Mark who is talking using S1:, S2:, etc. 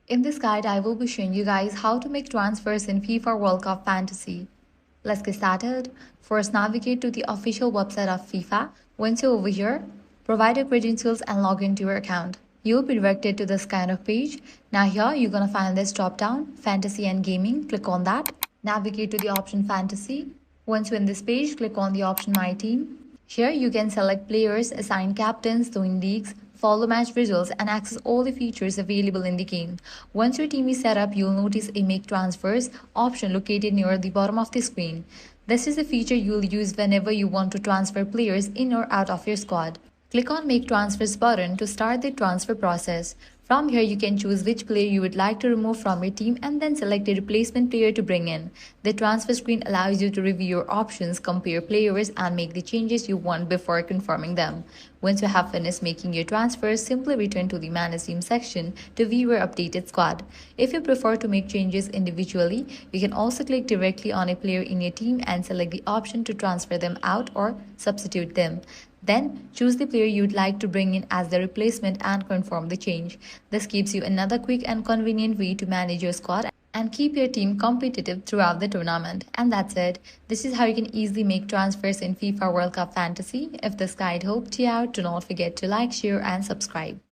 S1: In this guide, I will be showing you guys how to make transfers in FIFA World Cup Fantasy. Let's get started. First, navigate to the official website of FIFA. Once you're over here, provide your credentials and log into your account. You'll be directed to this kind of page. Now here, you're going to find this drop down, Fantasy and Gaming. Click on that. Navigate to the option Fantasy. Once you're in this page, click on the option My Team. Here you can select players, assign captains, join leagues, follow match results, and access all the features available in the game. Once your team is set up, you'll notice a Make Transfers option located near the bottom of the screen. This is a feature you'll use whenever you want to transfer players in or out of your squad. Click on Make Transfers button to start the transfer process. From here, you can choose which player you would like to remove from your team and then select a replacement player to bring in. The transfer screen allows you to review your options, compare players, and make the changes you want before confirming them. Once you have finished making your transfers, simply return to the Manage Team section to view your updated squad. If you prefer to make changes individually, you can also click directly on a player in your team and select the option to transfer them out or substitute them. Then choose the player you'd like to bring in as the replacement and confirm the change. This gives you another quick and convenient way to manage your squad and keep your team competitive throughout the tournament. And that's it. This is how you can easily make transfers in FIFA World Cup Fantasy. If this guide helped you out, do not forget to like, share, and subscribe.